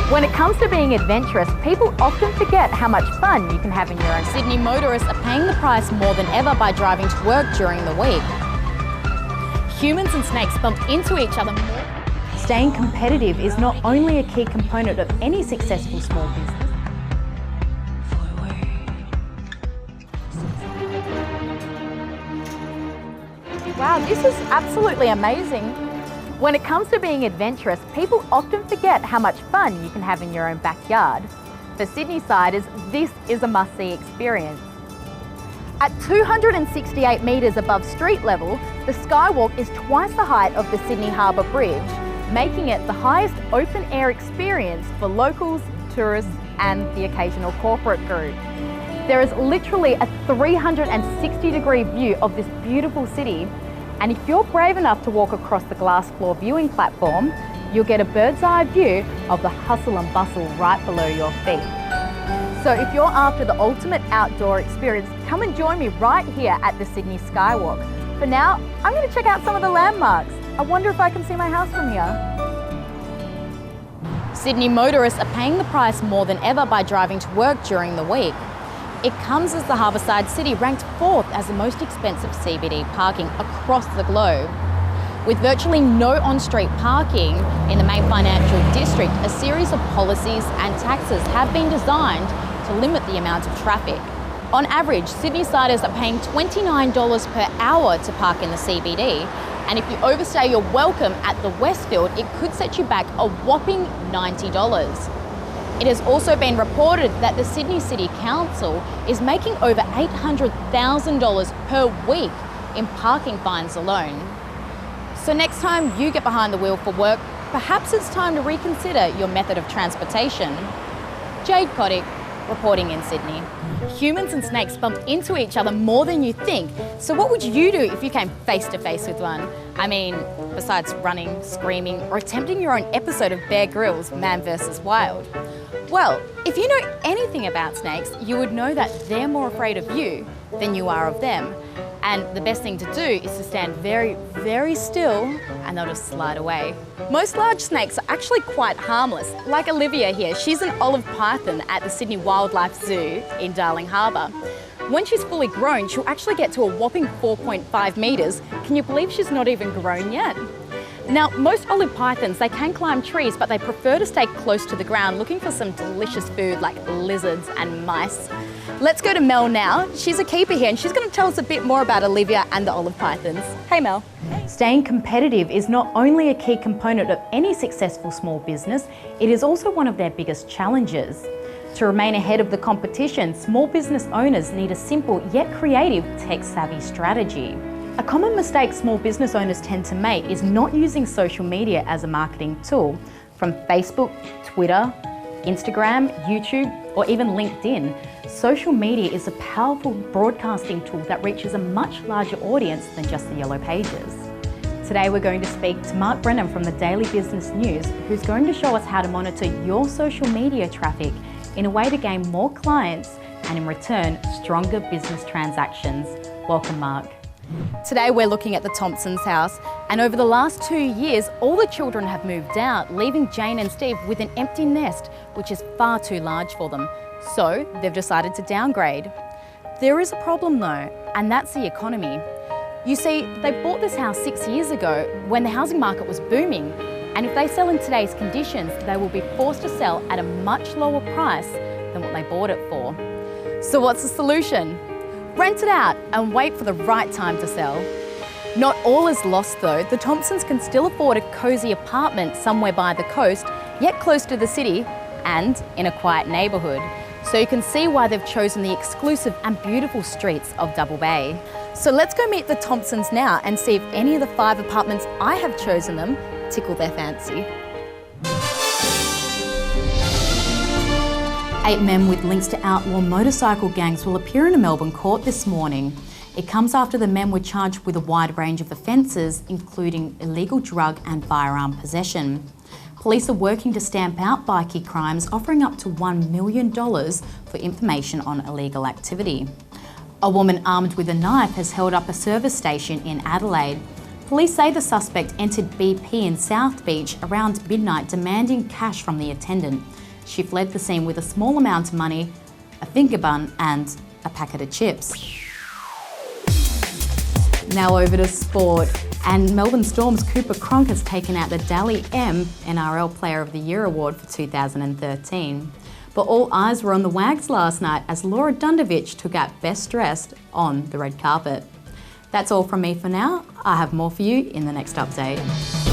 When it comes to being adventurous, people often forget how much fun you can have in your own. Sydney motorists are paying the price more than ever by driving to work during the week. Humans and snakes bump into each other more. Staying competitive is not only a key component of any successful small business. Wow, this is absolutely amazing. When it comes to being adventurous, people often forget how much fun you can have in your own backyard. For Sydney-siders, this is a must-see experience. At 268 metres above street level, the Skywalk is twice the height of the Sydney Harbour Bridge, making it the highest open-air experience for locals, tourists and the occasional corporate group. There is literally a 360-degree view of this beautiful city, and if you're brave enough to walk across the glass floor viewing platform, you'll get a bird's eye view of the hustle and bustle right below your feet. So if you're after the ultimate outdoor experience, come and join me right here at the Sydney Skywalk. For now, I'm going to check out some of the landmarks. I wonder if I can see my house from here. Sydney motorists are paying the price more than ever by driving to work during the week. It comes as the harbourside city ranked 4th as the most expensive CBD parking across the globe. With virtually no on-street parking in the main financial district, a series of policies and taxes have been designed to limit the amount of traffic. On average, Sydney-siders are paying $29 per hour to park in the CBD, and if you overstay your welcome at the Westfield, it could set you back a whopping $90. It has also been reported that the Sydney City Council is making over $800,000 per week in parking fines alone. So next time you get behind the wheel for work, perhaps it's time to reconsider your method of transportation. Jayde Cotic, reporting in Sydney. Humans and snakes bump into each other more than you think. So what would you do if you came face to face with one? I mean, besides running, screaming, or attempting your own episode of Bear Grylls' Man vs. Wild? Well, if you know anything about snakes, you would know that they're more afraid of you than you are of them. And the best thing to do is to stand very, very still and they'll just slide away. Most large snakes are actually quite harmless. Like Olivia here, she's an olive python at the Sydney Wildlife Zoo in Darling Harbour. When she's fully grown, she'll actually get to a whopping 4.5 metres. Can you believe she's not even grown yet? Now, most olive pythons, they can climb trees, but they prefer to stay close to the ground looking for some delicious food like lizards and mice. Let's go to Mel now. She's a keeper here and she's going to tell us a bit more about Olivia and the olive pythons. Hey Mel. Staying competitive is not only a key component of any successful small business, it is also one of their biggest challenges. To remain ahead of the competition, small business owners need a simple yet creative tech-savvy strategy. A common mistake small business owners tend to make is not using social media as a marketing tool. From Facebook, Twitter, Instagram, YouTube, or even LinkedIn, social media is a powerful broadcasting tool that reaches a much larger audience than just the yellow pages. Today we're going to speak to Mark Brennan from the Daily Business News, who's going to show us how to monitor your social media traffic in a way to gain more clients and in return, stronger business transactions. Welcome, Mark. Today we're looking at the Thompsons' house, and over the last 2 years all the children have moved out, leaving Jane and Steve with an empty nest which is far too large for them. So they've decided to downgrade. There is a problem though, and that's the economy. You see, they bought this house 6 years ago when the housing market was booming, and if they sell in today's conditions, they will be forced to sell at a much lower price than what they bought it for. So what's the solution? Rent it out and wait for the right time to sell. Not all is lost though. The Thompsons can still afford a cosy apartment somewhere by the coast, yet close to the city and in a quiet neighbourhood. So you can see why they've chosen the exclusive and beautiful streets of Double Bay. So let's go meet the Thompsons now and see if any of the 5 apartments I have chosen them tickle their fancy. 8 men with links to outlaw motorcycle gangs will appear in a Melbourne court this morning. It comes after the men were charged with a wide range of offences, including illegal drug and firearm possession. Police are working to stamp out bikie crimes, offering up to $1 million for information on illegal activity. A woman armed with a knife has held up a service station in Adelaide. Police say the suspect entered BP in South Beach around midnight demanding cash from the attendant. She fled the scene with a small amount of money, a finger bun and a packet of chips. Now over to sport. And Melbourne Storm's Cooper Cronk has taken out the Dally M NRL Player of the Year award for 2013. But all eyes were on the Wags last night as Laura Dundovich took out Best Dressed on the red carpet. That's all from me for now. I have more for you in the next update.